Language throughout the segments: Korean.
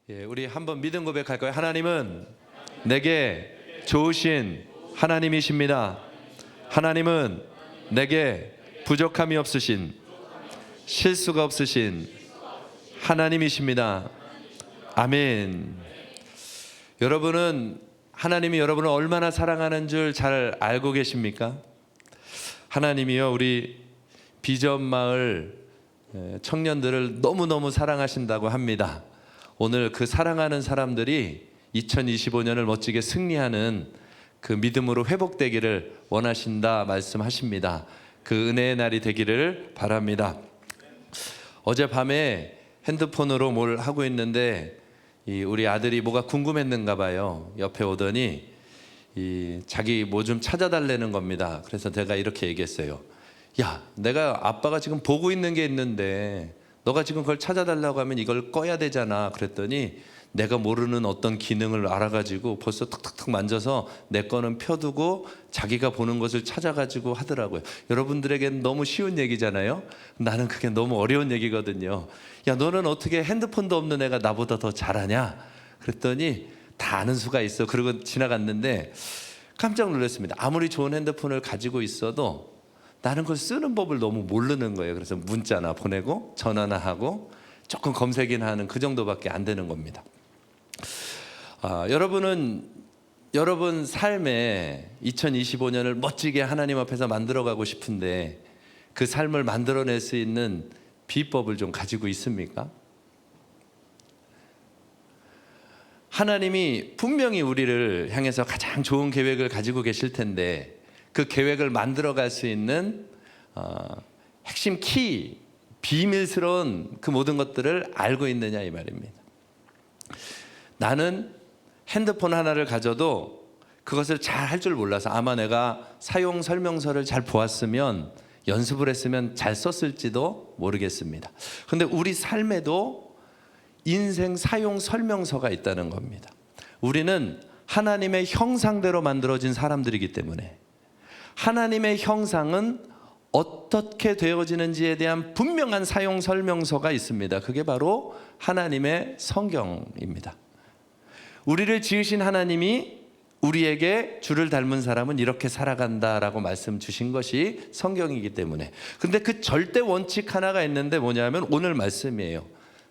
우리 한번 믿음 고백할까요? 하나님은 내게 좋으신 하나님이십니다. 하나님은 내게 부족함이 없으신, 실수가 없으신 하나님이십니다. 아멘. 여러분은 하나님이 여러분을 얼마나 사랑하는 줄 잘 알고 계십니까? 하나님이요, 우리 비전마을 청년들을 너무너무 사랑하신다고 합니다. 오늘 그 사랑하는 사람들이 2025년을 멋지게 승리하는 그 믿음으로 회복되기를 원하신다 말씀하십니다. 그 은혜의 날이 되기를 바랍니다. 어젯밤에 핸드폰으로 뭘 하고 있는데 우리 아들이 뭐가 궁금했는가 봐요. 옆에 오더니 자기 뭐 좀 찾아달라는 겁니다. 그래서 제가 이렇게 얘기했어요. 야, 내가 아빠가 지금 보고 있는 게 있는데 너가 지금 그걸 찾아달라고 하면 이걸 꺼야 되잖아. 그랬더니 내가 모르는 어떤 기능을 알아가지고 벌써 툭툭툭 만져서 내 거는 펴두고 자기가 보는 것을 찾아가지고 하더라고요. 여러분들에겐 너무 쉬운 얘기잖아요. 나는 그게 너무 어려운 얘기거든요. 야, 너는 어떻게 핸드폰도 없는 애가 나보다 더 잘하냐? 그랬더니 다 아는 수가 있어. 그러고 지나갔는데 깜짝 놀랐습니다. 아무리 좋은 핸드폰을 가지고 있어도 나는 그걸 쓰는 법을 너무 모르는 거예요. 그래서 문자나 보내고 전화나 하고 조금 검색이나 하는 그 정도밖에 안 되는 겁니다. 여러분은 여러분 삶에 2025년을 멋지게 하나님 앞에서 만들어가고 싶은데 그 삶을 만들어낼 수 있는 비법을 좀 가지고 있습니까? 하나님이 분명히 우리를 향해서 가장 좋은 계획을 가지고 계실 텐데 그 계획을 만들어갈 수 있는 핵심 키, 비밀스러운 그 모든 것들을 알고 있느냐 이 말입니다. 나는 핸드폰 하나를 가져도 그것을 잘 할 줄 몰라서 아마 내가 사용 설명서를 잘 보았으면 연습을 했으면 잘 썼을지도 모르겠습니다. 그런데 우리 삶에도 인생 사용 설명서가 있다는 겁니다. 우리는 하나님의 형상대로 만들어진 사람들이기 때문에 하나님의 형상은 어떻게 되어지는지에 대한 분명한 사용 설명서가 있습니다. 그게 바로 하나님의 성경입니다. 우리를 지으신 하나님이 우리에게 주를 닮은 사람은 이렇게 살아간다라고 말씀 주신 것이 성경이기 때문에. 근데 그 절대 원칙 하나가 있는데 뭐냐면 오늘 말씀이에요.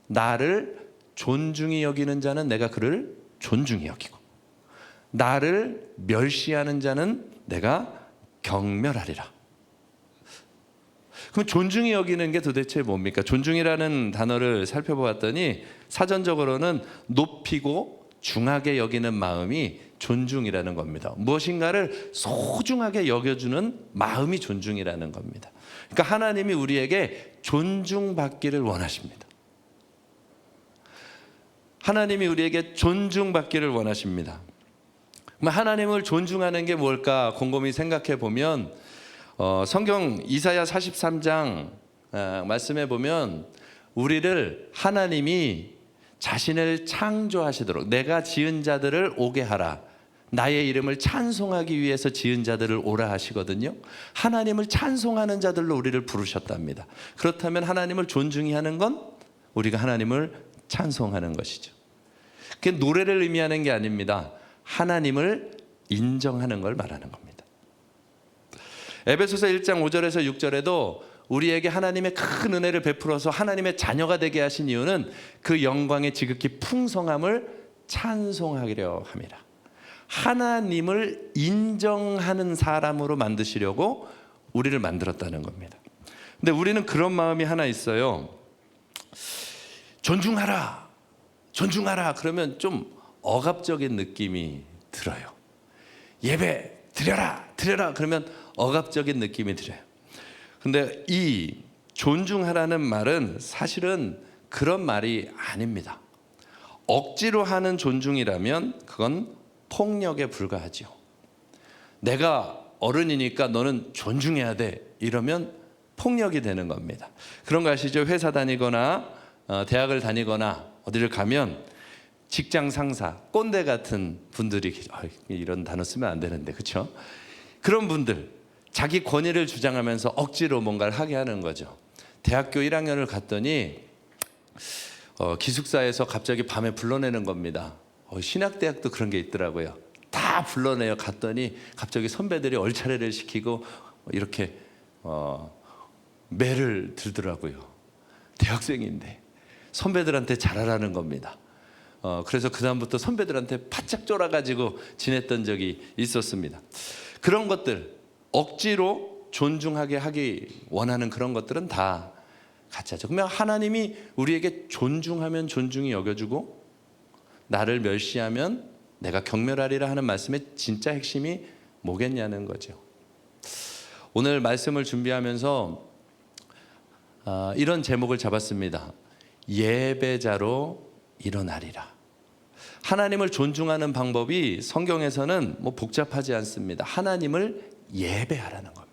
나를 존중히 여기는 자는 내가 그를 존중히 여기고 나를 멸시하는 자는 내가 경멸하리라. 그럼 존중히 여기는 게 도대체 뭡니까? 존중이라는 단어를 살펴보았더니 사전적으로는 높이고 중하게 여기는 마음이 존중이라는 겁니다. 무엇인가를 소중하게 여겨주는 마음이 존중이라는 겁니다. 그러니까 하나님이 우리에게 존중받기를 원하십니다. 하나님이 우리에게 존중받기를 원하십니다. 하나님을 존중하는 게 뭘까 곰곰이 생각해 보면 성경 이사야 43장 말씀해 보면 우리를 하나님이 자신을 창조하시도록 내가 지은 자들을 오게 하라. 나의 이름을 찬송하기 위해서 지은 자들을 오라 하시거든요. 하나님을 찬송하는 자들로 우리를 부르셨답니다. 그렇다면 하나님을 존중히 하는 건 우리가 하나님을 찬송하는 것이죠. 그게 노래를 의미하는 게 아닙니다. 하나님을 인정하는 걸 말하는 겁니다. 에베소서 1장 5절에서 6절에도 우리에게 하나님의 큰 은혜를 베풀어서 하나님의 자녀가 되게 하신 이유는 그 영광의 지극히 풍성함을 찬송하려 함이라. 하나님을 인정하는 사람으로 만드시려고 우리를 만들었다는 겁니다. 근데 우리는 그런 마음이 하나 있어요. 존중하라, 존중하라 그러면 좀 억압적인 느낌이 들어요. 예배 드려라, 드려라 그러면 억압적인 느낌이 들어요. 근데 이 존중하라는 말은 사실은 그런 말이 아닙니다. 억지로 하는 존중이라면 그건 폭력에 불과하죠. 내가 어른이니까 너는 존중해야 돼 이러면 폭력이 되는 겁니다. 그런 거 아시죠? 회사 다니거나 대학을 다니거나 어디를 가면 직장 상사, 꼰대 같은 분들이 이런 단어 쓰면 안 되는데 그렇죠? 그런 분들 자기 권위를 주장하면서 억지로 뭔가를 하게 하는 거죠. 대학교 1학년을 갔더니 기숙사에서 갑자기 밤에 불러내는 겁니다. 신학대학도 그런 게 있더라고요. 다 불러내요. 갔더니 갑자기 선배들이 얼차례를 시키고 이렇게 매를 들더라고요. 대학생인데 선배들한테 잘하라는 겁니다. 그래서 그 다음부터 선배들한테 바짝 쫄아가지고 지냈던 적이 있었습니다. 그런 것들 억지로 존중하게 하기 원하는 그런 것들은 다 가짜죠. 그러면 하나님이 우리에게 존중하면 존중히 여겨주고 나를 멸시하면 내가 경멸하리라 하는 말씀의 진짜 핵심이 뭐겠냐는 거죠. 오늘 말씀을 준비하면서 이런 제목을 잡았습니다. 예배자로 일어나리라. 하나님을 존중하는 방법이 성경에서는 복잡하지 않습니다. 하나님을 예배하라는 겁니다.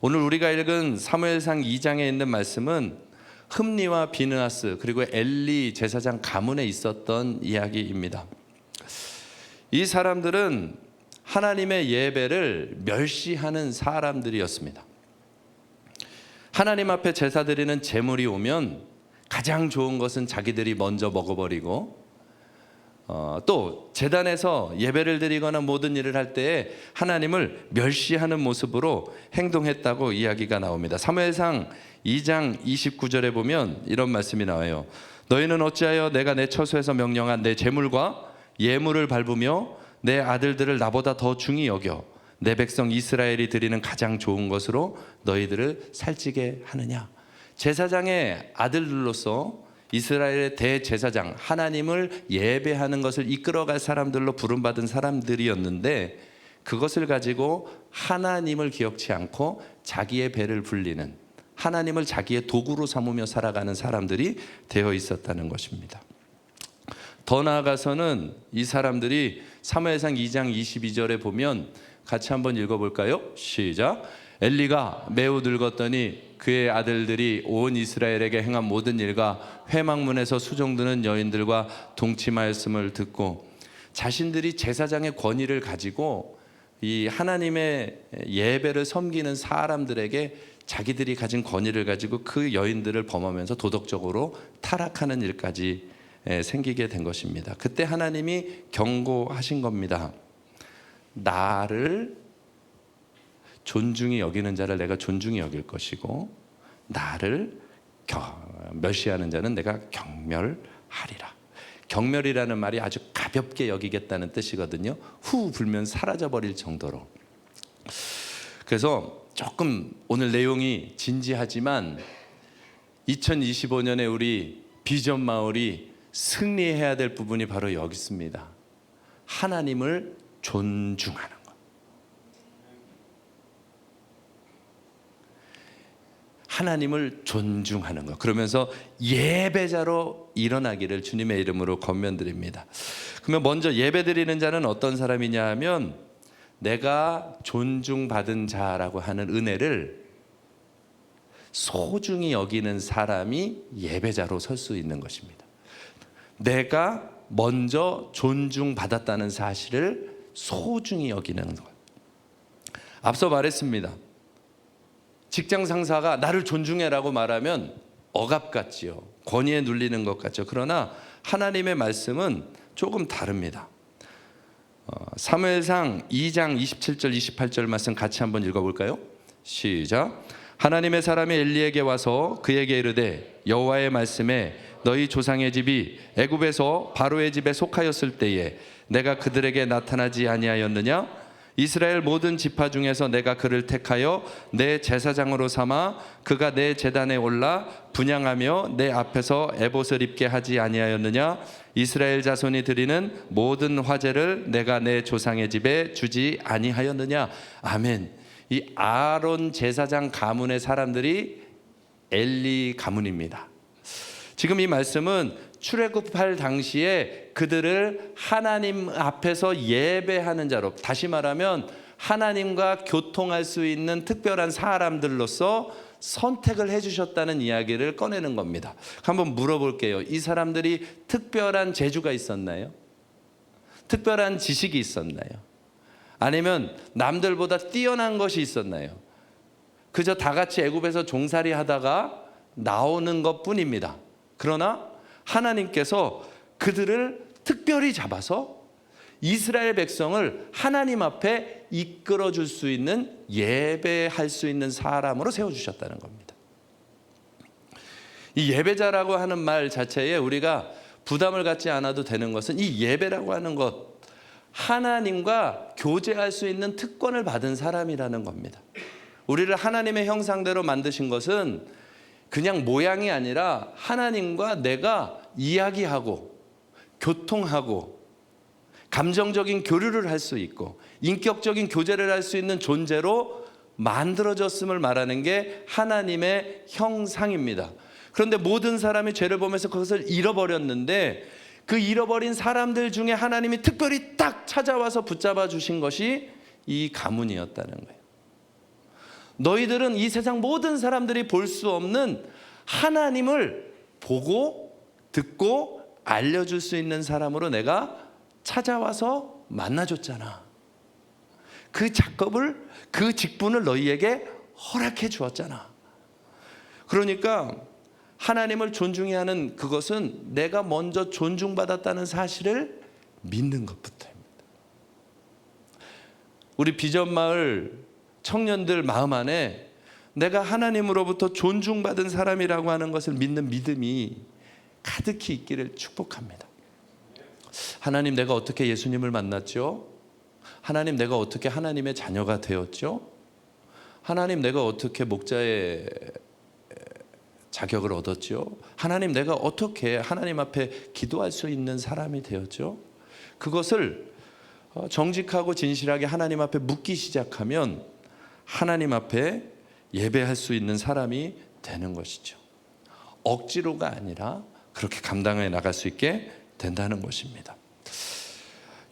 오늘 우리가 읽은 사무엘상 2장에 있는 말씀은 흠니와 비느하스 그리고 엘리 제사장 가문에 있었던 이야기입니다. 이 사람들은 하나님의 예배를 멸시하는 사람들이었습니다. 하나님 앞에 제사 드리는 제물이 오면 가장 좋은 것은 자기들이 먼저 먹어버리고 또 제단에서 예배를 드리거나 모든 일을 할 때에 하나님을 멸시하는 모습으로 행동했다고 이야기가 나옵니다. 사무엘상 2장 29절에 보면 이런 말씀이 나와요. 너희는 어찌하여 내가 내 처소에서 명령한 내 제물과 예물을 밟으며 내 아들들을 나보다 더 중히 여겨 내 백성 이스라엘이 드리는 가장 좋은 것으로 너희들을 살찌게 하느냐. 제사장의 아들들로서 이스라엘의 대제사장 하나님을 예배하는 것을 이끌어갈 사람들로 부름받은 사람들이었는데 그것을 가지고 하나님을 기억치 않고 자기의 배를 불리는 하나님을 자기의 도구로 삼으며 살아가는 사람들이 되어 있었다는 것입니다. 더 나아가서는 이 사람들이 사무엘상 2장 22절에 보면 같이 한번 읽어볼까요? 시작. 엘리가 매우 늙었더니 그의 아들들이 온 이스라엘에게 행한 모든 일과 회막문에서 수종드는 여인들과 동침하였음을 듣고 자신들이 제사장의 권위를 가지고 이 하나님의 예배를 섬기는 사람들에게 자기들이 가진 권위를 가지고 그 여인들을 범하면서 도덕적으로 타락하는 일까지 생기게 된 것입니다. 그때 하나님이 경고하신 겁니다. 나를 존중히 여기는 자를 내가 존중히 여길 것이고 나를 멸시하는 자는 내가 경멸하리라. 경멸이라는 말이 아주 가볍게 여기겠다는 뜻이거든요. 후 불면 사라져버릴 정도로. 그래서 조금 오늘 내용이 진지하지만 2025년에 우리 비전 마을이 승리해야 될 부분이 바로 여기 있습니다. 하나님을 존중하는 것. 하나님을 존중하는 것. 그러면서 예배자로 일어나기를 주님의 이름으로 권면드립니다. 그러면 먼저 예배드리는 자는 어떤 사람이냐 하면 내가 존중받은 자라고 하는 은혜를 소중히 여기는 사람이 예배자로 설 수 있는 것입니다. 내가 먼저 존중받았다는 사실을 소중히 여기는 것. 앞서 말했습니다. 직장 상사가 나를 존중해라고 말하면 억압 같지요. 권위에 눌리는 것 같죠. 그러나 하나님의 말씀은 조금 다릅니다. 사무엘상 2장 27절 28절 말씀 같이 한번 읽어볼까요? 시작. 하나님의 사람이 엘리에게 와서 그에게 이르되 여호와의 말씀에 너희 조상의 집이 애굽에서 바로의 집에 속하였을 때에 내가 그들에게 나타나지 아니하였느냐? 이스라엘 모든 지파 중에서 내가 그를 택하여 내 제사장으로 삼아 그가 내 제단에 올라 분향하며 내 앞에서 에봇을 입게 하지 아니하였느냐? 이스라엘 자손이 드리는 모든 화제를 내가 내 조상의 집에 주지 아니하였느냐? 아멘. 이 아론 제사장 가문의 사람들이 엘리 가문입니다. 지금 이 말씀은 출애굽할 당시에 그들을 하나님 앞에서 예배하는 자로, 다시 말하면 하나님과 교통할 수 있는 특별한 사람들로서 선택을 해주셨다는 이야기를 꺼내는 겁니다. 한번 물어볼게요. 이 사람들이 특별한 재주가 있었나요? 특별한 지식이 있었나요? 아니면 남들보다 뛰어난 것이 있었나요? 그저 다 같이 애굽에서 종살이 하다가 나오는 것뿐입니다. 그러나 하나님께서 그들을 특별히 잡아서 이스라엘 백성을 하나님 앞에 이끌어 줄 수 있는, 예배할 수 있는 사람으로 세워주셨다는 겁니다. 이 예배자라고 하는 말 자체에 우리가 부담을 갖지 않아도 되는 것은, 이 예배라고 하는 것, 하나님과 교제할 수 있는 특권을 받은 사람이라는 겁니다. 우리를 하나님의 형상대로 만드신 것은 그냥 모양이 아니라 하나님과 내가 이야기하고 교통하고 감정적인 교류를 할 수 있고 인격적인 교제를 할 수 있는 존재로 만들어졌음을 말하는 게 하나님의 형상입니다. 그런데 모든 사람이 죄를 범해서 그것을 잃어버렸는데, 그 잃어버린 사람들 중에 하나님이 특별히 딱 찾아와서 붙잡아 주신 것이 이 가문이었다는 거예요. 너희들은 이 세상 모든 사람들이 볼 수 없는 하나님을 보고 듣고 알려줄 수 있는 사람으로 내가 찾아와서 만나줬잖아. 그 작업을, 그 직분을 너희에게 허락해 주었잖아. 그러니까 하나님을 존중해야 하는 그것은 내가 먼저 존중받았다는 사실을 믿는 것부터입니다. 우리 비전마을 청년들 마음 안에 내가 하나님으로부터 존중받은 사람이라고 하는 것을 믿는 믿음이 가득히 있기를 축복합니다. 하나님, 내가 어떻게 예수님을 만났죠? 하나님, 내가 어떻게 하나님의 자녀가 되었죠? 하나님, 내가 어떻게 목자의 자격을 얻었죠? 하나님, 내가 어떻게 하나님 앞에 기도할 수 있는 사람이 되었죠? 그것을 정직하고 진실하게 하나님 앞에 묻기 시작하면 하나님 앞에 예배할 수 있는 사람이 되는 것이죠. 억지로가 아니라 그렇게 감당해 나갈 수 있게 된다는 것입니다.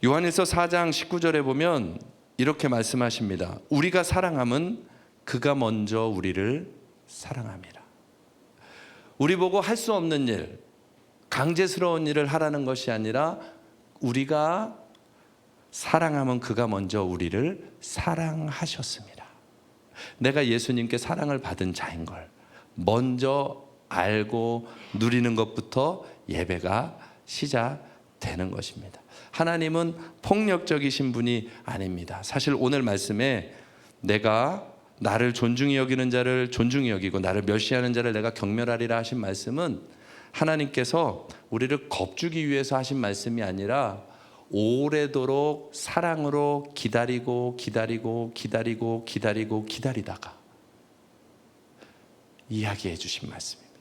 요한일서 4장 19절에 보면 이렇게 말씀하십니다. 우리가 사랑함은 그가 먼저 우리를 사랑함이라. 우리 보고 할 수 없는 일, 강제스러운 일을 하라는 것이 아니라 우리가 사랑하면 그가 먼저 우리를 사랑하셨습니다. 내가 예수님께 사랑을 받은 자인 걸 먼저 알고 누리는 것부터 예배가 시작되는 것입니다. 하나님은 폭력적이신 분이 아닙니다. 사실 오늘 말씀에 내가 나를 존중히 여기는 자를 존중히 여기고 나를 멸시하는 자를 내가 경멸하리라 하신 말씀은 하나님께서 우리를 겁주기 위해서 하신 말씀이 아니라 오래도록 사랑으로 기다리고 기다리고 기다리고 기다리고 기다리다가 이야기해 주신 말씀입니다.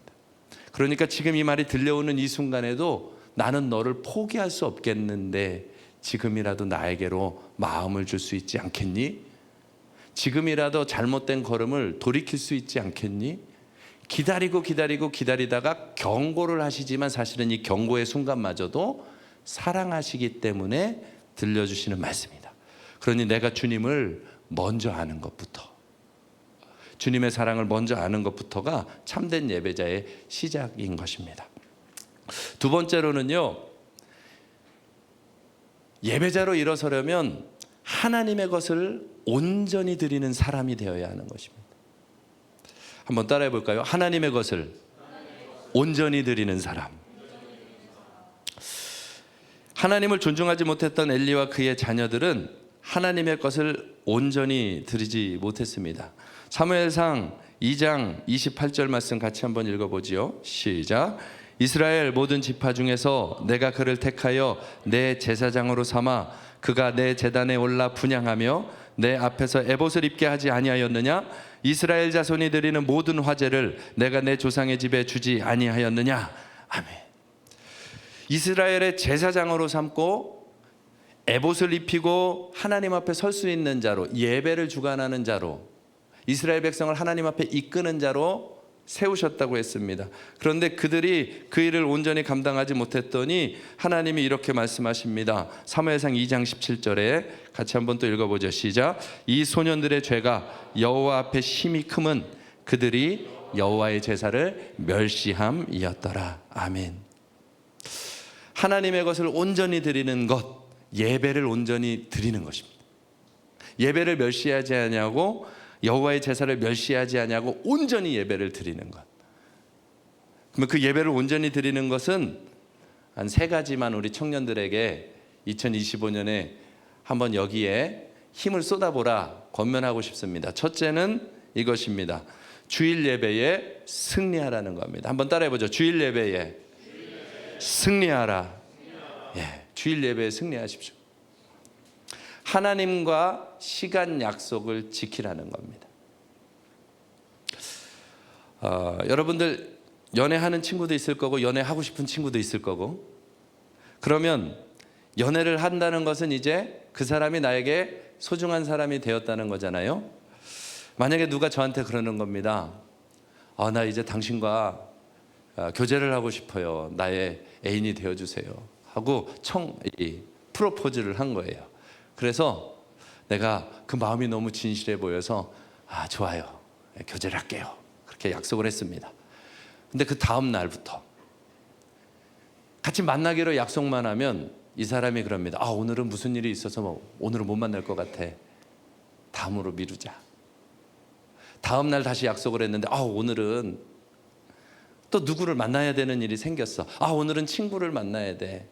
그러니까 지금 이 말이 들려오는 이 순간에도 나는 너를 포기할 수 없겠는데 지금이라도 나에게로 마음을 줄 수 있지 않겠니? 지금이라도 잘못된 걸음을 돌이킬 수 있지 않겠니? 기다리고 기다리고 기다리다가 경고를 하시지만 사실은 이 경고의 순간마저도 사랑하시기 때문에 들려주시는 말씀이다. 그러니 내가 주님을 먼저 아는 것부터, 주님의 사랑을 먼저 아는 것부터가 참된 예배자의 시작인 것입니다. 두 번째로는요, 예배자로 일어서려면 하나님의 것을 온전히 드리는 사람이 되어야 하는 것입니다. 한번 따라해 볼까요? 하나님의 것을 온전히 드리는 사람. 하나님을 존중하지 못했던 엘리와 그의 자녀들은 하나님의 것을 온전히 드리지 못했습니다. 사무엘상 2장 28절 말씀 같이 한번 읽어보지요. 시작. 이스라엘 모든 지파 중에서 내가 그를 택하여 내 제사장으로 삼아 그가 내 제단에 올라 분향하며 내 앞에서 에봇을 입게 하지 아니하였느냐? 이스라엘 자손이 드리는 모든 화제를 내가 내 조상의 집에 주지 아니하였느냐? 아멘. 이스라엘의 제사장으로 삼고 에봇을 입히고 하나님 앞에 설 수 있는 자로, 예배를 주관하는 자로, 이스라엘 백성을 하나님 앞에 이끄는 자로 세우셨다고 했습니다. 그런데 그들이 그 일을 온전히 감당하지 못했더니 하나님이 이렇게 말씀하십니다. 사무엘상 2장 17절에 같이 한번 또 읽어보죠. 시작. 이 소년들의 죄가 여호와 앞에 심히 크면 그들이 여호와의 제사를 멸시함이었더라. 아멘. 하나님의 것을 온전히 드리는 것, 예배를 온전히 드리는 것입니다. 예배를 멸시하지 않냐고, 여호와의 제사를 멸시하지 않냐고 온전히 예배를 드리는 것. 그 예배를 온전히 드리는 것은 한 3가지만 우리 청년들에게 2025년에 한번 여기에 힘을 쏟아보라 권면하고 싶습니다. 첫째는 이것입니다. 주일 예배에 승리하라는 겁니다. 한번 따라해보죠. 주일 예배에 승리하라. 예, 주일 예배에 승리하십시오. 하나님과 시간 약속을 지키라는 겁니다. 여러분들 연애하는 친구도 있을 거고 연애하고 싶은 친구도 있을 거고, 그러면 연애를 한다는 것은 이제 그 사람이 나에게 소중한 사람이 되었다는 거잖아요. 만약에 누가 저한테 그러는 겁니다. 나 이제 당신과 교제를 하고 싶어요. 나의 애인이 되어주세요 하고 프로포즈를 한 거예요. 그래서 내가 그 마음이 너무 진실해 보여서 좋아요, 교제를 할게요, 그렇게 약속을 했습니다. 근데 그 다음 날부터 같이 만나기로 약속만 하면 이 사람이 그럽니다. 오늘은 무슨 일이 있어서 오늘은 못 만날 것 같아, 다음으로 미루자. 다음 날 다시 약속을 했는데 오늘은 또 누구를 만나야 되는 일이 생겼어. 오늘은 친구를 만나야 돼.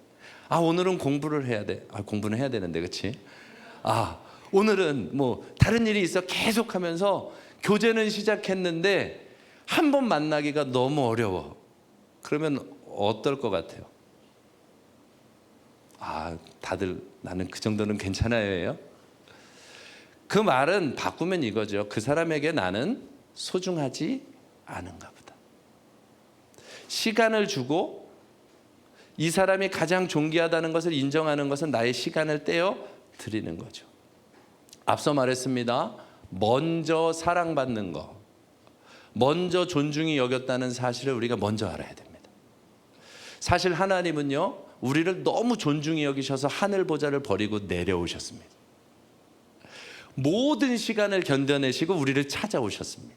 오늘은 공부를 해야 돼. 공부는 해야 되는데, 그렇지? 오늘은 뭐 다른 일이 있어. 계속하면서 교제는 시작했는데 한 번 만나기가 너무 어려워. 그러면 어떨 것 같아요? 다들 나는 그 정도는 괜찮아요. 그 말은 바꾸면 이거죠. 그 사람에게 나는 소중하지 않은가 보다. 시간을 주고 이 사람이 가장 존귀하다는 것을 인정하는 것은 나의 시간을 떼어 드리는 거죠. 앞서 말했습니다. 먼저 사랑받는 것, 먼저 존중이 여겼다는 사실을 우리가 먼저 알아야 됩니다. 사실 하나님은요, 우리를 너무 존중히 여기셔서 하늘 보좌를 버리고 내려오셨습니다. 모든 시간을 견뎌내시고 우리를 찾아오셨습니다.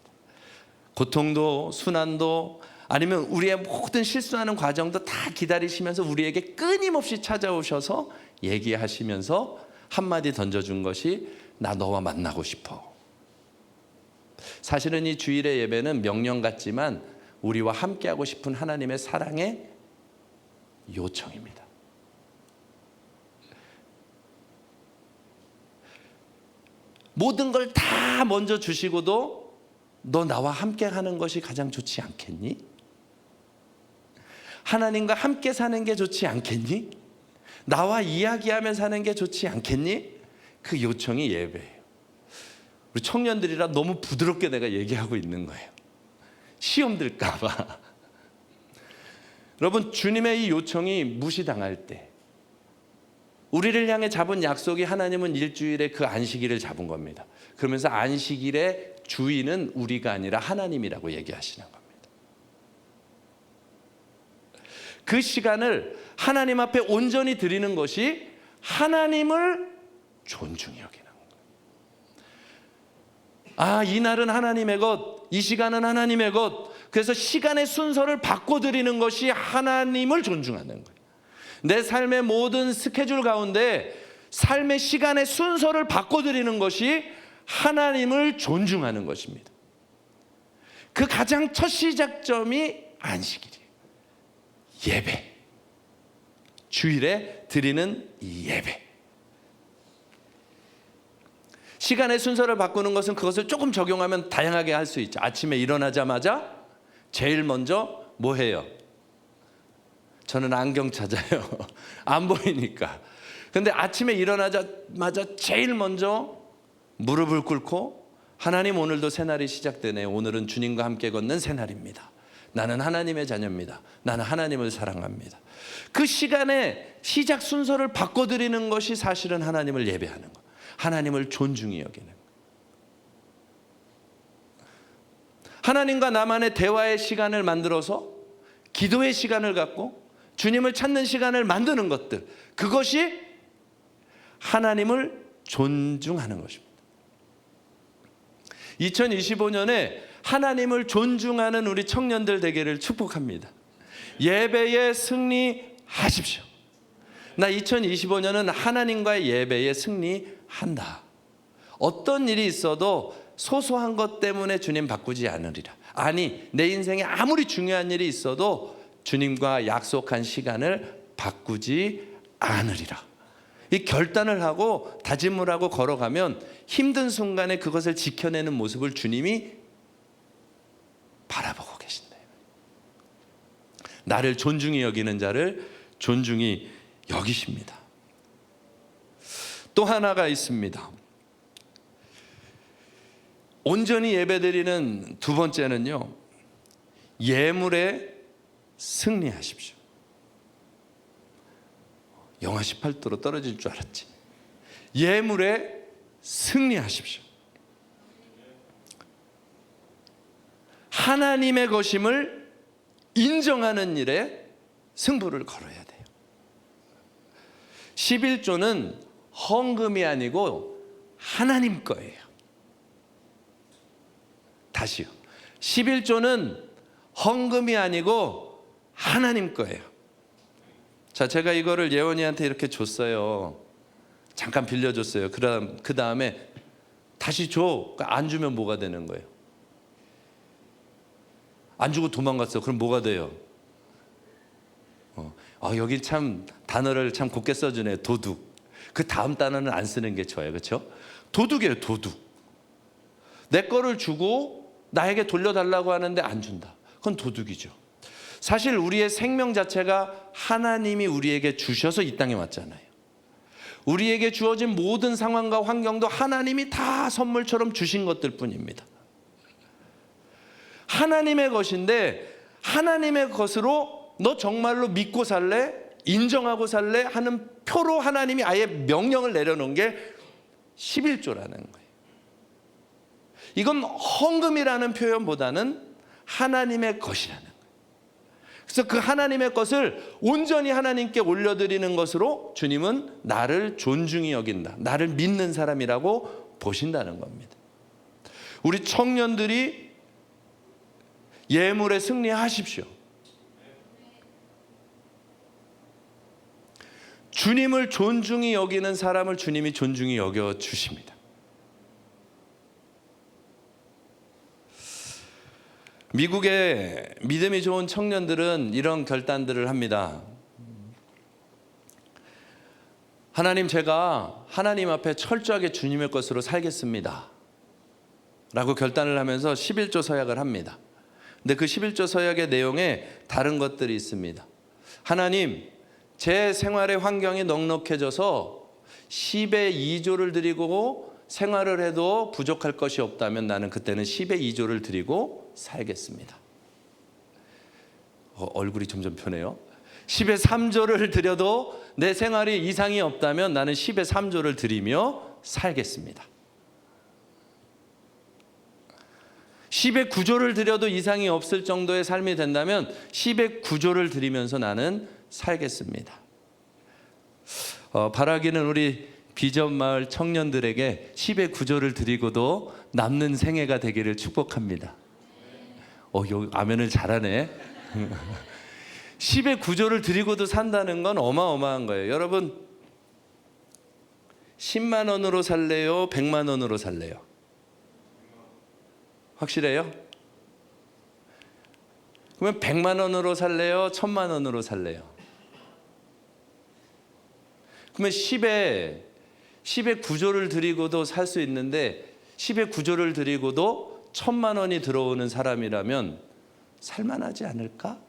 고통도 순환도 아니면 우리의 모든 실수하는 과정도 다 기다리시면서 우리에게 끊임없이 찾아오셔서 얘기하시면서 한마디 던져준 것이 나 너와 만나고 싶어. 사실은 이 주일의 예배는 명령 같지만 우리와 함께하고 싶은 하나님의 사랑의 요청입니다. 모든 걸 다 먼저 주시고도 너 나와 함께 하는 것이 가장 좋지 않겠니? 하나님과 함께 사는 게 좋지 않겠니? 나와 이야기하며 사는 게 좋지 않겠니? 그 요청이 예배예요. 우리 청년들이라 너무 부드럽게 내가 얘기하고 있는 거예요. 시험 들까 봐. 여러분, 주님의 이 요청이 무시당할 때, 우리를 향해 잡은 약속이 하나님은 일주일에 그 안식일을 잡은 겁니다. 그러면서 안식일의 주인은 우리가 아니라 하나님이라고 얘기하시는 겁니다. 그 시간을 하나님 앞에 온전히 드리는 것이 하나님을 존중히 여기는 거예요. 이 날은 하나님의 것, 이 시간은 하나님의 것. 그래서 시간의 순서를 바꿔드리는 것이 하나님을 존중하는 거예요. 내 삶의 모든 스케줄 가운데 삶의 시간의 순서를 바꿔드리는 것이 하나님을 존중하는 것입니다. 그 가장 첫 시작점이 안식일이에요. 예배. 주일에 드리는 이 예배. 시간의 순서를 바꾸는 것은 그것을 조금 적용하면 다양하게 할 수 있죠. 아침에 일어나자마자 제일 먼저 뭐 해요? 저는 안경 찾아요. 안 보이니까. 근데 아침에 일어나자마자 제일 먼저 무릎을 꿇고 하나님, 오늘도 새날이 시작되네요. 오늘은 주님과 함께 걷는 새날입니다. 나는 하나님의 자녀입니다. 나는 하나님을 사랑합니다. 그 시간에 시작 순서를 바꿔드리는 것이 사실은 하나님을 예배하는 것, 하나님을 존중히 여기는 것. 하나님과 나만의 대화의 시간을 만들어서 기도의 시간을 갖고 주님을 찾는 시간을 만드는 것들, 그것이 하나님을 존중하는 것입니다. 2025년에 하나님을 존중하는 우리 청년들 되기를 축복합니다. 예배에 승리하십시오. 나 2025년은 하나님과의 예배에 승리한다. 어떤 일이 있어도 소소한 것 때문에 주님 바꾸지 않으리라. 아니, 내 인생에 아무리 중요한 일이 있어도 주님과 약속한 시간을 바꾸지 않으리라. 이 결단을 하고 다짐을 하고 걸어가면 힘든 순간에 그것을 지켜내는 모습을 주님이 바라보고 계신대요. 나를 존중히 여기는 자를 존중히 여기십니다. 또 하나가 있습니다. 온전히 예배드리는 두 번째는요, 예물에 승리하십시오. 영하 18도로 떨어질 줄 알았지. 예물에 승리하십시오. 하나님의 것임을 인정하는 일에 승부를 걸어야 돼요. 11조는 헌금이 아니고 하나님 거예요. 다시요. 11조는 헌금이 아니고 하나님 거예요. 자, 제가 이거를 예원이한테 이렇게 줬어요. 잠깐 빌려줬어요. 그 다음에 다시 줘. 안 주면 뭐가 되는 거예요? 안 주고 도망갔어. 그럼 뭐가 돼요? 여기 참 단어를 참 곱게 써주네. 도둑. 그 다음 단어는 안 쓰는 게 좋아요. 그렇죠? 도둑이에요. 도둑. 내 거를 주고 나에게 돌려달라고 하는데 안 준다. 그건 도둑이죠. 사실 우리의 생명 자체가 하나님이 우리에게 주셔서 이 땅에 왔잖아요. 우리에게 주어진 모든 상황과 환경도 하나님이 다 선물처럼 주신 것들 뿐입니다. 하나님의 것인데 하나님의 것으로 너 정말로 믿고 살래? 인정하고 살래? 하는 표로 하나님이 아예 명령을 내려놓은 게 11조라는 거예요. 이건 헌금이라는 표현보다는 하나님의 것이라는 거예요. 그래서 그 하나님의 것을 온전히 하나님께 올려드리는 것으로 주님은 나를 존중히 여긴다. 나를 믿는 사람이라고 보신다는 겁니다. 우리 청년들이 예물에 승리하십시오. 주님을 존중히 여기는 사람을 주님이 존중히 여겨 주십니다. 미국의 믿음이 좋은 청년들은 이런 결단들을 합니다. 하나님, 제가 하나님 앞에 철저하게 주님의 것으로 살겠습니다 라고 결단을 하면서 11조 서약을 합니다. 근데 그 11조 서약의 내용에 다른 것들이 있습니다. 하나님, 제 생활의 환경이 넉넉해져서 10의 2조를 드리고 생활을 해도 부족할 것이 없다면 나는 그때는 10의 2조를 드리고 살겠습니다. 얼굴이 점점 편해요. 10의 3조를 드려도 내 생활이 이상이 없다면 나는 10의 3조를 드리며 살겠습니다. 10의 9조를 드려도 이상이 없을 정도의 삶이 된다면 10의 9조를 드리면서 나는 살겠습니다. 바라기는 우리 비전마을 청년들에게 10의 9조를 드리고도 남는 생애가 되기를 축복합니다. 아멘을 잘하네. 10의 9조를 드리고도 산다는 건 어마어마한 거예요. 여러분, 10만 원으로 살래요? 100만 원으로 살래요? 확실해요? 그러면 100만 원으로 살래요? 1000만 원으로 살래요? 그러면 10의 9조를 드리고도 살 수 있는데 10의 9조를 드리고도 1000만 원이 들어오는 사람이라면 살만하지 않을까?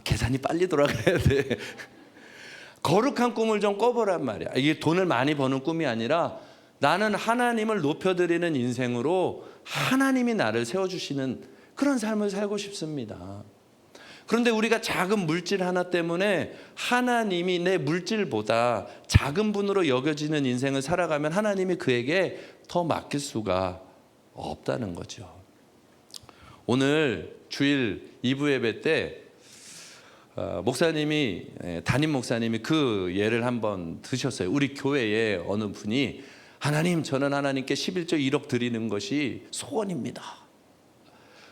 계산이 빨리 돌아가야 돼. 거룩한 꿈을 좀 꿔보란 말이야. 이게 돈을 많이 버는 꿈이 아니라 나는 하나님을 높여드리는 인생으로 하나님이 나를 세워주시는 그런 삶을 살고 싶습니다. 그런데 우리가 작은 물질 하나 때문에 하나님이 내 물질보다 작은 분으로 여겨지는 인생을 살아가면 하나님이 그에게 더 맡길 수가 없다는 거죠. 오늘 주일 2부 예배 때 목사님이, 담임 목사님이 그 예를 한번 드셨어요. 우리 교회에 어느 분이 하나님, 저는 하나님께 11조 1억 드리는 것이 소원입니다.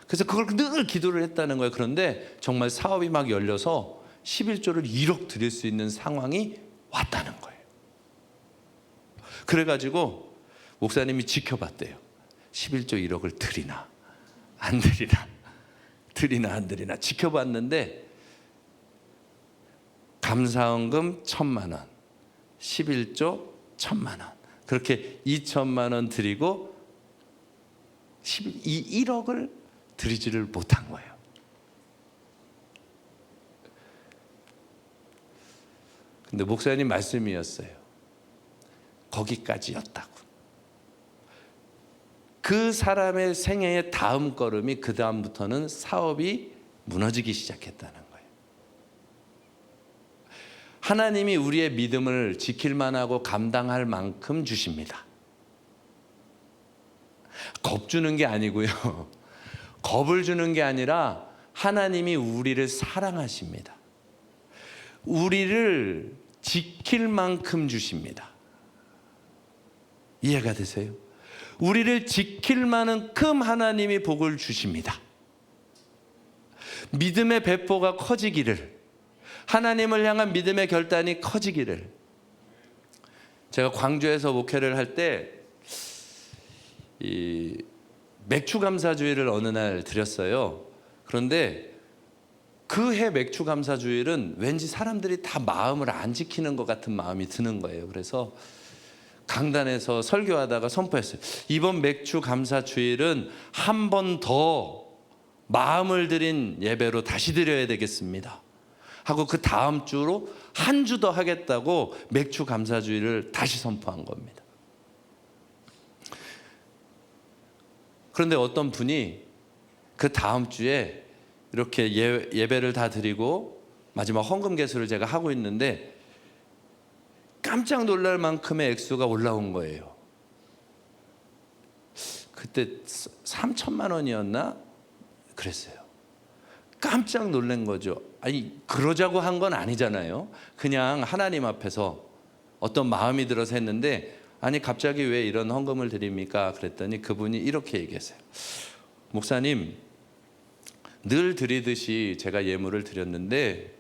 그래서 그걸 늘 기도를 했다는 거예요. 그런데 정말 사업이 막 열려서 11조를 1억 드릴 수 있는 상황이 왔다는 거예요. 그래가지고 목사님이 지켜봤대요. 11조 1억을 드리나 안 드리나, 드리나 안 드리나 지켜봤는데 감사헌금 1,000만 원, 11조 1,000만 원, 그렇게 2천만 원 드리고 1억을 드리지를 못한 거예요. 근데 목사님 말씀이었어요. 거기까지였다고. 그 사람의 생애의 다음 걸음이 그 다음부터는 사업이 무너지기 시작했다는 거예요. 하나님이 우리의 믿음을 지킬 만하고 감당할 만큼 주십니다. 겁주는 게 아니고요. 겁을 주는 게 아니라 하나님이 우리를 사랑하십니다. 우리를 지킬 만큼 주십니다. 이해가 되세요? 우리를 지킬 만큼 하나님이 복을 주십니다. 믿음의 배포가 커지기를, 하나님을 향한 믿음의 결단이 커지기를. 제가 광주에서 목회를 할 때 이 맥주 감사주일을 어느 날 드렸어요. 그런데 그 해 맥주 감사주일은 왠지 사람들이 다 마음을 안 지키는 것 같은 마음이 드는 거예요. 그래서 강단에서 설교하다가 선포했어요. 이번 맥주 감사주일은 한 번 더 마음을 들인 예배로 다시 드려야 되겠습니다 하고 그 다음 주로 한 주 더 하겠다고 맥주 감사주일을 다시 선포한 겁니다. 그런데 어떤 분이 그 다음 주에 이렇게 예배를 다 드리고 마지막 헌금 개수를 제가 하고 있는데 깜짝 놀랄 만큼의 액수가 올라온 거예요. 그때 3천만 원이었나? 그랬어요. 깜짝 놀란 거죠. 아니, 그러자고 한 건 아니잖아요. 그냥 하나님 앞에서 어떤 마음이 들어서 했는데, 아니 갑자기 왜 이런 헌금을 드립니까? 그랬더니 그분이 이렇게 얘기했어요. 목사님, 늘 드리듯이 제가 예물을 드렸는데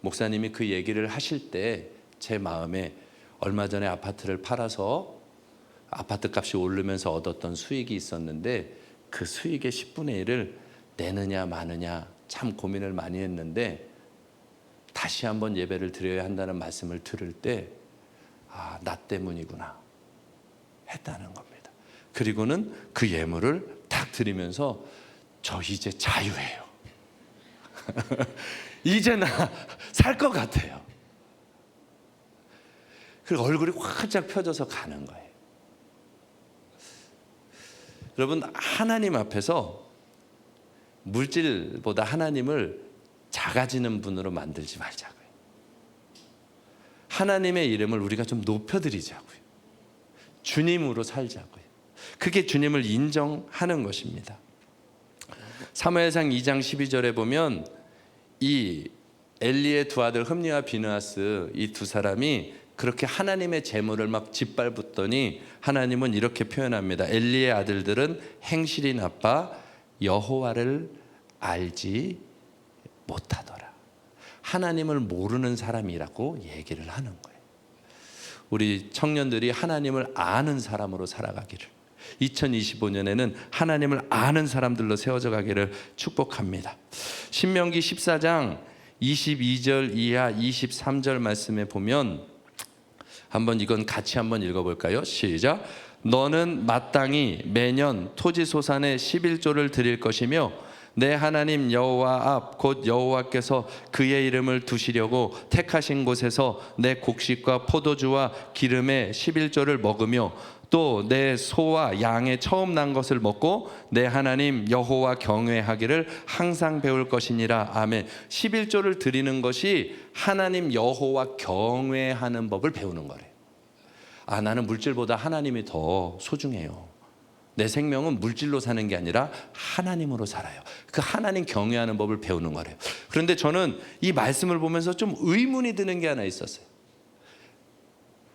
목사님이 그 얘기를 하실 때 제 마음에 얼마 전에 아파트를 팔아서 아파트 값이 오르면서 얻었던 수익이 있었는데 그 수익의 10분의 1을 내느냐 마느냐 참 고민을 많이 했는데 다시 한번 예배를 드려야 한다는 말씀을 들을 때 아, 나 때문이구나 했다는 겁니다. 그리고는 그 예물을 딱 드리면서 저 이제 자유해요. 이제 나 살 것 같아요. 그리고 얼굴이 활짝 펴져서 가는 거예요. 여러분, 하나님 앞에서 물질보다 하나님을 작아지는 분으로 만들지 말자고요. 하나님의 이름을 우리가 좀 높여드리자고요. 주님으로 살자고요. 그게 주님을 인정하는 것입니다. 사무엘상 2장 12절에 보면 이 엘리의 두 아들 흠니와 비느하스 이 두 사람이 그렇게 하나님의 재물을 막 짓밟았더니 하나님은 이렇게 표현합니다. 엘리의 아들들은 행실이 나빠 여호와를 알지 못하더라. 하나님을 모르는 사람이라고 얘기를 하는 거예요. 우리 청년들이 하나님을 아는 사람으로 살아가기를, 2025년에는 하나님을 아는 사람들로 세워져 가기를 축복합니다. 신명기 14장 22절 이하 23절 말씀에 보면 한번 이건 같이 한번 읽어볼까요? 시작. 너는 마땅히 매년 토지소산의 11조를 드릴 것이며 내 하나님 여호와 앞 곧 여호와께서 그의 이름을 두시려고 택하신 곳에서 내 곡식과 포도주와 기름의 11조를 먹으며 또 내 소와 양의 처음 난 것을 먹고 내 하나님 여호와 경외하기를 항상 배울 것이니라. 아멘. 11조를 드리는 것이 하나님 여호와 경외하는 법을 배우는 거래요. 아, 나는 물질보다 하나님이 더 소중해요. 내 생명은 물질로 사는 게 아니라 하나님으로 살아요. 그 하나님 경외하는 법을 배우는 거래요. 그런데 저는 이 말씀을 보면서 좀 의문이 드는 게 하나 있었어요.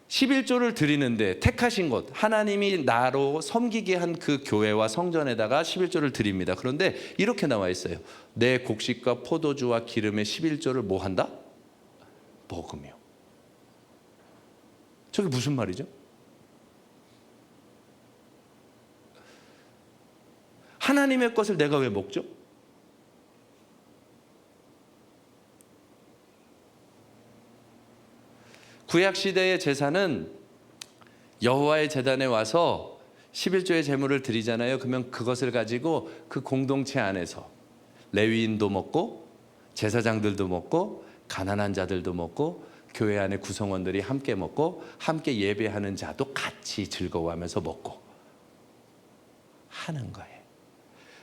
11조를 드리는데 택하신 곳, 하나님이 나로 섬기게 한 그 교회와 성전에다가 11조를 드립니다. 그런데 이렇게 나와 있어요. 내 곡식과 포도주와 기름의 11조를 뭐 한다? 먹으며. 저게 무슨 말이죠? 하나님의 것을 내가 왜 먹죠? 구약시대의 제사는 여호와의 제단에 와서 11조의 제물을 드리잖아요. 그러면 그것을 가지고 그 공동체 안에서 레위인도 먹고 제사장들도 먹고 가난한 자들도 먹고 교회 안에 구성원들이 함께 먹고 함께 예배하는 자도 같이 즐거워하면서 먹고 하는 거예요.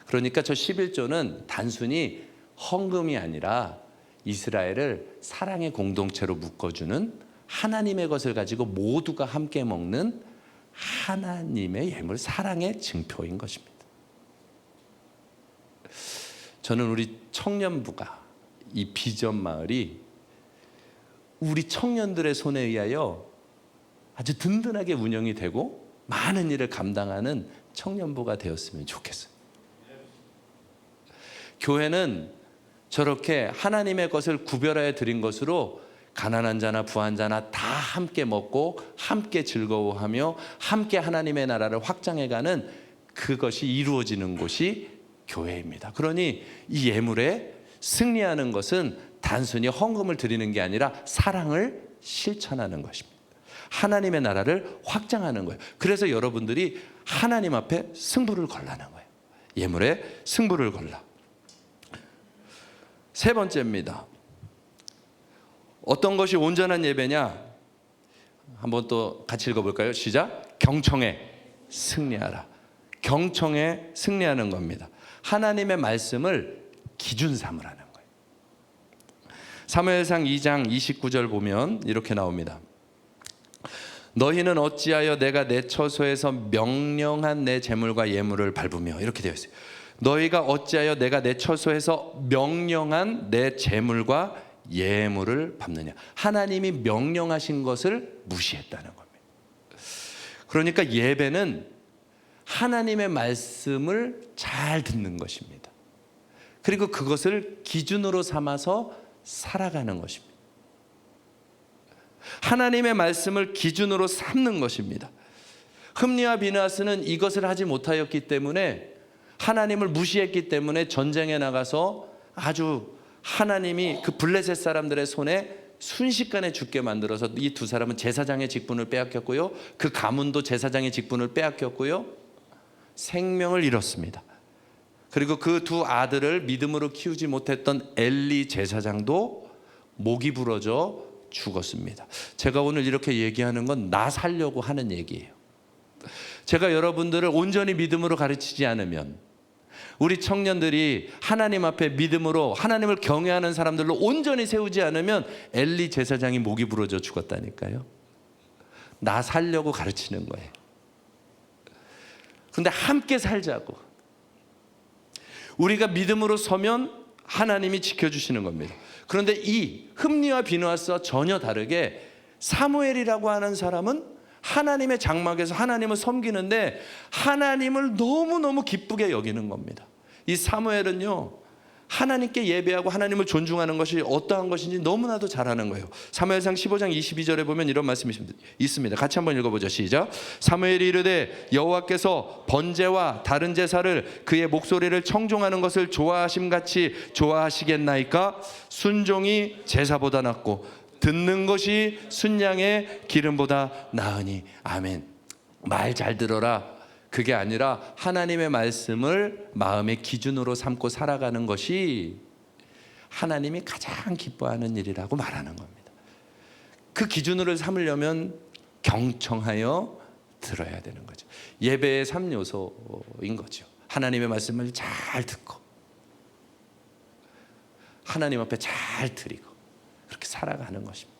그러니까 저 11조는 단순히 헌금이 아니라 이스라엘을 사랑의 공동체로 묶어주는 하나님의 것을 가지고 모두가 함께 먹는 하나님의 예물, 사랑의 증표인 것입니다. 저는 우리 청년부가, 이 비전 마을이 우리 청년들의 손에 의하여 아주 든든하게 운영이 되고 많은 일을 감당하는 청년부가 되었으면 좋겠어요. 교회는 저렇게 하나님의 것을 구별하여 드린 것으로 가난한 자나 부한 자나 다 함께 먹고 함께 즐거워하며 함께 하나님의 나라를 확장해가는 그것이 이루어지는 곳이 교회입니다. 그러니 이 예물에 승리하는 것은 단순히 헌금을 드리는 게 아니라 사랑을 실천하는 것입니다. 하나님의 나라를 확장하는 거예요. 그래서 여러분들이 하나님 앞에 승부를 걸라는 거예요. 예물에 승부를 걸라. 세 번째입니다. 어떤 것이 온전한 예배냐? 한번 또 같이 읽어볼까요? 시작. 경청에 승리하라. 경청에 승리하는 겁니다. 하나님의 말씀을 기준 삼으라는 거예요. 사무엘상 2장 29절 보면 이렇게 나옵니다. 너희는 어찌하여 내가 내 처소에서 명령한 내 재물과 예물을 밟으며, 이렇게 되어 있어요. 너희가 어찌하여 내가 내 처소에서 명령한 내 재물과 예물을 밟느냐. 하나님이 명령하신 것을 무시했다는 겁니다. 그러니까 예배는 하나님의 말씀을 잘 듣는 것입니다. 그리고 그것을 기준으로 삼아서 살아가는 것입니다. 하나님의 말씀을 기준으로 삼는 것입니다. 흠니와 비느하스는 이것을 하지 못하였기 때문에, 하나님을 무시했기 때문에 전쟁에 나가서 아주 하나님이 그 블레셋 사람들의 손에 순식간에 죽게 만들어서 이 두 사람은 제사장의 직분을 빼앗겼고요, 그 가문도 제사장의 직분을 빼앗겼고요, 생명을 잃었습니다. 그리고 그 두 아들을 믿음으로 키우지 못했던 엘리 제사장도 목이 부러져 죽었습니다. 제가 오늘 이렇게 얘기하는 건 나 살려고 하는 얘기예요. 제가 여러분들을 온전히 믿음으로 가르치지 않으면, 우리 청년들이 하나님 앞에 믿음으로 하나님을 경외하는 사람들로 온전히 세우지 않으면 엘리 제사장이 목이 부러져 죽었다니까요. 나 살려고 가르치는 거예요. 그런데 함께 살자고. 우리가 믿음으로 서면 하나님이 지켜주시는 겁니다. 그런데 이 흠니와 비느하스와 전혀 다르게 사무엘이라고 하는 사람은 하나님의 장막에서 하나님을 섬기는데 하나님을 너무너무 기쁘게 여기는 겁니다. 이 사무엘은요, 하나님께 예배하고 하나님을 존중하는 것이 어떠한 것인지 너무나도 잘하는 거예요. 사무엘상 15장 22절에 보면 이런 말씀이 있습니다. 같이 한번 읽어보죠. 시작. 사무엘이 이르되 여호와께서 번제와 다른 제사를 그의 목소리를 청종하는 것을 좋아하심같이 좋아하시겠나이까? 순종이 제사보다 낫고 듣는 것이 순양의 기름보다 나으니. 아멘. 말 잘 들어라. 그게 아니라 하나님의 말씀을 마음의 기준으로 삼고 살아가는 것이 하나님이 가장 기뻐하는 일이라고 말하는 겁니다. 그 기준으로 삼으려면 경청하여 들어야 되는 거죠. 예배의 3요소인 거죠. 하나님의 말씀을 잘 듣고 하나님 앞에 잘 드리고 그렇게 살아가는 것입니다.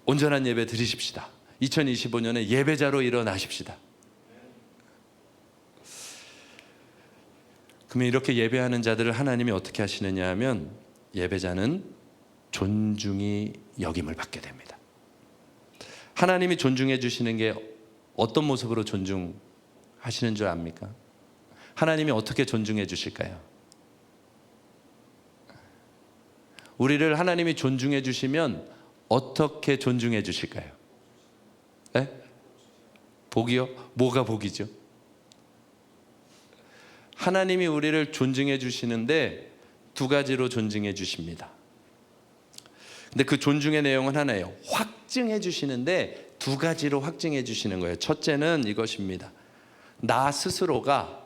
온전한 예배 드리십시다. 2025년에 예배자로 일어나십시다. 그러면 이렇게 예배하는 자들을 하나님이 어떻게 하시느냐 하면, 예배자는 존중이 여김을 받게 됩니다. 하나님이 존중해 주시는 게 어떤 모습으로 존중하시는 줄 압니까? 하나님이 어떻게 존중해 주실까요? 우리를 하나님이 존중해 주시면 어떻게 존중해 주실까요? 네? 복이요? 뭐가 복이죠? 하나님이 우리를 존중해 주시는데 두 가지로 존중해 주십니다. 근데 그 존중의 내용은 하나예요. 확증해 주시는데 두 가지로 확증해 주시는 거예요. 첫째는 이것입니다. 나 스스로가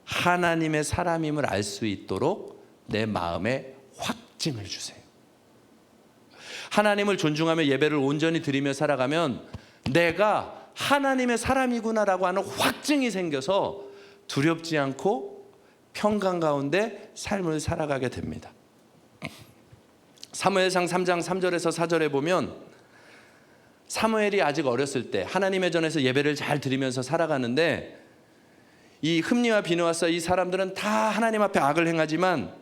하나님의 사람임을 알 수 있도록 내 마음에 확증을 주세요. 하나님을 존중하며 예배를 온전히 드리며 살아가면 내가 하나님의 사람이구나라고 하는 확증이 생겨서 두렵지 않고 평강 가운데 삶을 살아가게 됩니다. 사무엘상 3장 3절에서 4절에 보면 사무엘이 아직 어렸을 때 하나님의 전에서 예배를 잘 드리면서 살아가는데 이 흠니와 비느하사 이 사람들은 다 하나님 앞에 악을 행하지만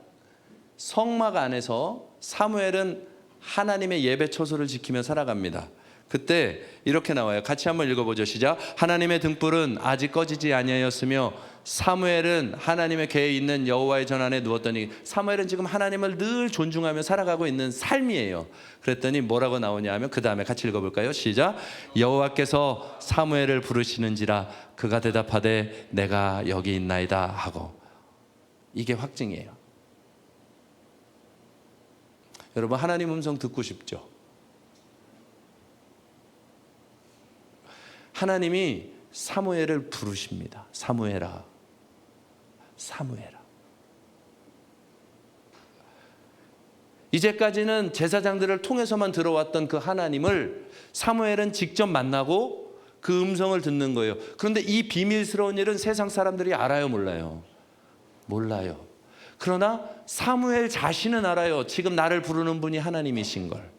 성막 안에서 사무엘은 하나님의 예배 처소를 지키며 살아갑니다. 그때 이렇게 나와요. 같이 한번 읽어보죠. 시작. 하나님의 등불은 아직 꺼지지 아니하였으며 사무엘은 하나님의 궤에 있는 여호와의 전안에 누웠더니 사무엘은 지금 하나님을 늘 존중하며 살아가고 있는 삶이에요. 그랬더니 뭐라고 나오냐 하면 그 다음에 같이 읽어볼까요? 시작. 여호와께서 사무엘을 부르시는지라 그가 대답하되 내가 여기 있나이다 하고. 이게 확증이에요. 여러분, 하나님 음성 듣고 싶죠? 하나님이 사무엘을 부르십니다. 사무엘아, 사무엘아. 이제까지는 제사장들을 통해서만 들어왔던 그 하나님을 사무엘은 직접 만나고 그 음성을 듣는 거예요. 그런데 이 비밀스러운 일은 세상 사람들이 알아요, 몰라요? 몰라요. 그러나 사무엘 자신은 알아요. 지금 나를 부르는 분이 하나님이신 걸.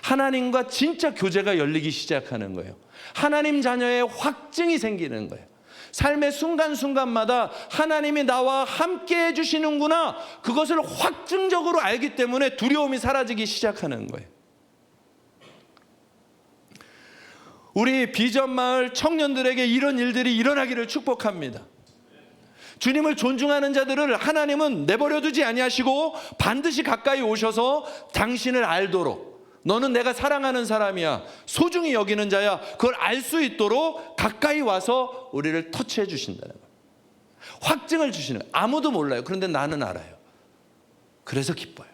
하나님과 진짜 교제가 열리기 시작하는 거예요. 하나님 자녀의 확증이 생기는 거예요. 삶의 순간순간마다 하나님이 나와 함께 해주시는구나, 그것을 확증적으로 알기 때문에 두려움이 사라지기 시작하는 거예요. 우리 비전마을 청년들에게 이런 일들이 일어나기를 축복합니다. 주님을 존중하는 자들을 하나님은 내버려 두지 아니하시고 반드시 가까이 오셔서 당신을 알도록, 너는 내가 사랑하는 사람이야, 소중히 여기는 자야, 그걸 알 수 있도록 가까이 와서 우리를 터치해 주신다는 거예요. 확증을 주시는 거예요. 아무도 몰라요. 그런데 나는 알아요. 그래서 기뻐요.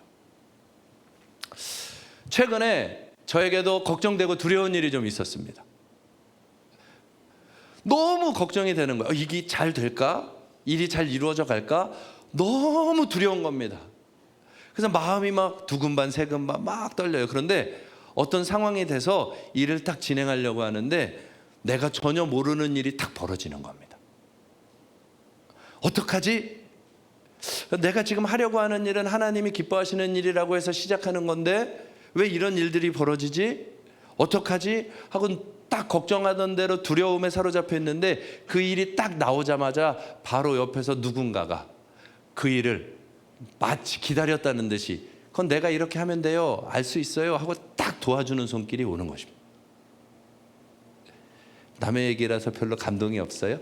최근에 저에게도 걱정되고 두려운 일이 좀 있었습니다. 너무 걱정이 되는 거예요. 이게 잘 될까? 일이 잘 이루어져 갈까? 너무 두려운 겁니다. 그래서 마음이 막 두근반 세근반 막 떨려요. 그런데 어떤 상황이 돼서 일을 딱 진행하려고 하는데 내가 전혀 모르는 일이 딱 벌어지는 겁니다. 어떡하지? 내가 지금 하려고 하는 일은 하나님이 기뻐하시는 일이라고 해서 시작하는 건데 왜 이런 일들이 벌어지지? 어떡하지? 하고 딱 걱정하던 대로 두려움에 사로잡혀 있는데 그 일이 딱 나오자마자 바로 옆에서 누군가가 그 일을 마치 기다렸다는 듯이 그건 내가 이렇게 하면 돼요, 알 수 있어요 하고 딱 도와주는 손길이 오는 것입니다. 남의 얘기라서 별로 감동이 없어요?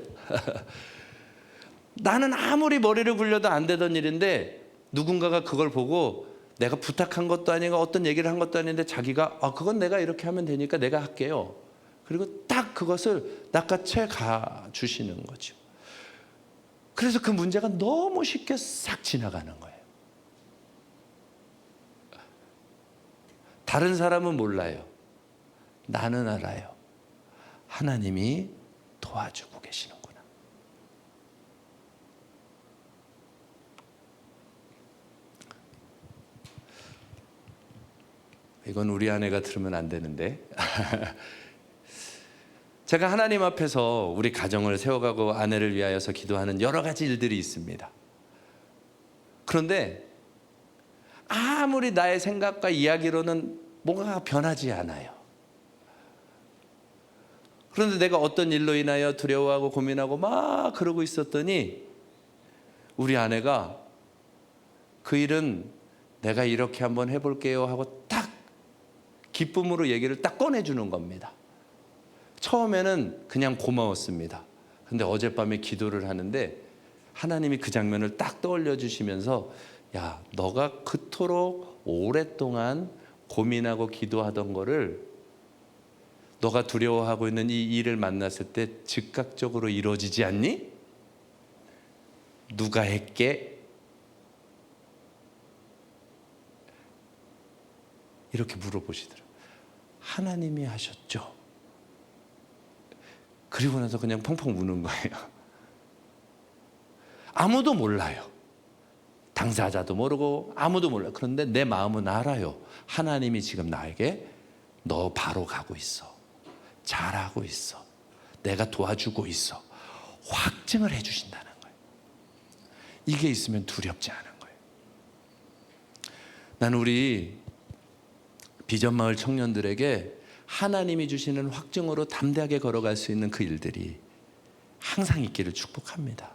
나는 아무리 머리를 굴려도 안 되던 일인데 누군가가 그걸 보고 내가 부탁한 것도 아니고 어떤 얘기를 한 것도 아닌데 자기가 그건 내가 이렇게 하면 되니까 내가 할게요. 그리고 딱 그것을 낚아채 가주시는 거죠. 그래서 그 문제가 너무 쉽게 싹 지나가는 거예요. 다른 사람은 몰라요. 나는 알아요. 하나님이 도와주고 계시는구나. 이건 우리 아내가 들으면 안 되는데 제가 하나님 앞에서 우리 가정을 세워가고 아내를 위하여서 기도하는 여러 가지 일들이 있습니다. 그런데 아무리 나의 생각과 이야기로는 뭔가 변하지 않아요. 그런데 내가 어떤 일로 인하여 두려워하고 고민하고 막 그러고 있었더니 우리 아내가 그 일은 내가 이렇게 한번 해볼게요 하고 딱 기쁨으로 얘기를 딱 꺼내주는 겁니다. 처음에는 그냥 고마웠습니다. 근데 어젯밤에 기도를 하는데 하나님이 그 장면을 딱 떠올려 주시면서 야, 너가 그토록 오랫동안 고민하고 기도하던 거를 너가 두려워하고 있는 이 일을 만났을 때 즉각적으로 이루어지지 않니? 누가 했게? 이렇게 물어보시더라고요. 하나님이 하셨죠. 그리고 나서 그냥 펑펑 우는 거예요. 아무도 몰라요. 당사자도 모르고 아무도 몰라요. 그런데 내 마음은 알아요. 하나님이 지금 나에게 너 바로 가고 있어. 잘하고 있어. 내가 도와주고 있어. 확증을 해주신다는 거예요. 이게 있으면 두렵지 않은 거예요. 나는 우리 비전마을 청년들에게 하나님이 주시는 확증으로 담대하게 걸어갈 수 있는 그 일들이 항상 있기를 축복합니다.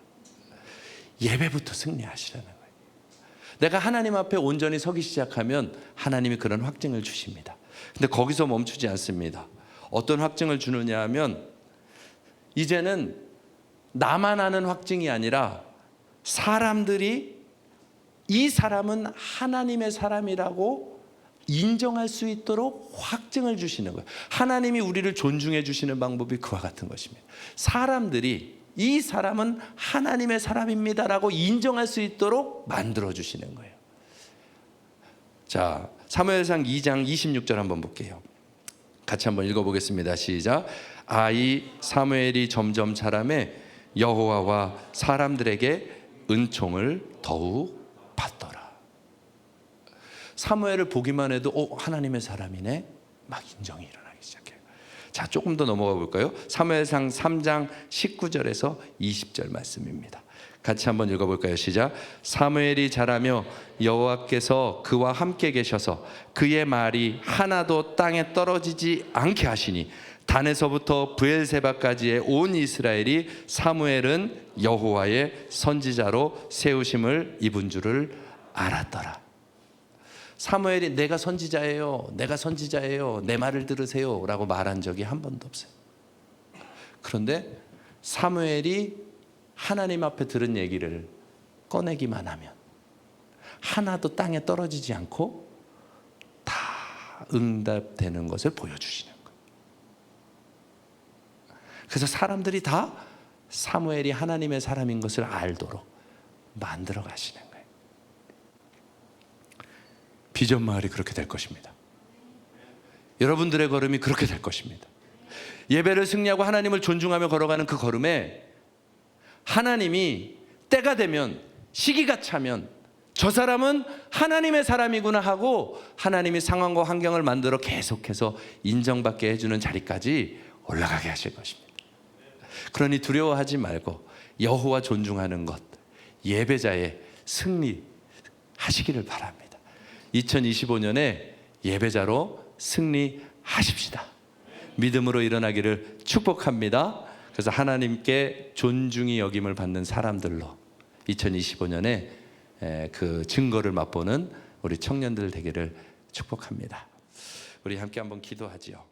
예배부터 승리하시라는 거예요. 내가 하나님 앞에 온전히 서기 시작하면 하나님이 그런 확증을 주십니다. 근데 거기서 멈추지 않습니다. 어떤 확증을 주느냐 하면 이제는 나만 아는 확증이 아니라 사람들이 이 사람은 하나님의 사람이라고 인정할 수 있도록 확증을 주시는 거예요. 하나님이 우리를 존중해 주시는 방법이 그와 같은 것입니다. 사람들이 이 사람은 하나님의 사람입니다라고 인정할 수 있도록 만들어 주시는 거예요. 자, 사무엘상 2장 26절 한번 볼게요. 같이 한번 읽어보겠습니다. 시작. 이 사무엘이 점점 자라매 여호와와 사람들에게 은총을 더욱 받더라. 사무엘을 보기만 해도 하나님의 사람이네, 막 인정이 일어나기 시작해요. 자, 조금 더 넘어가 볼까요? 사무엘상 3장 19절에서 20절 말씀입니다. 같이 한번 읽어볼까요? 시작. 사무엘이 자라며 여호와께서 그와 함께 계셔서 그의 말이 하나도 땅에 떨어지지 않게 하시니 단에서부터 브엘세바까지의 온 이스라엘이 사무엘은 여호와의 선지자로 세우심을 입은 줄을 알았더라. 사무엘이 내가 선지자예요, 내가 선지자예요, 내 말을 들으세요 라고 말한 적이 한 번도 없어요. 그런데 사무엘이 하나님 앞에 들은 얘기를 꺼내기만 하면 하나도 땅에 떨어지지 않고 다 응답되는 것을 보여주시는 거예요. 그래서 사람들이 다 사무엘이 하나님의 사람인 것을 알도록 만들어 가시는 거예요. 비전 마을이 그렇게 될 것입니다. 여러분들의 걸음이 그렇게 될 것입니다. 예배를 승리하고 하나님을 존중하며 걸어가는 그 걸음에 하나님이 때가 되면, 시기가 차면 저 사람은 하나님의 사람이구나 하고 하나님이 상황과 환경을 만들어 계속해서 인정받게 해주는 자리까지 올라가게 하실 것입니다. 그러니 두려워하지 말고 여호와 존중하는 것, 예배자의 승리 하시기를 바랍니다. 2025년에 예배자로 승리하십시다. 믿음으로 일어나기를 축복합니다. 그래서 하나님께 존중이 여김을 받는 사람들로 2025년에 그 증거를 맛보는 우리 청년들 되기를 축복합니다. 우리 함께 한번 기도하지요.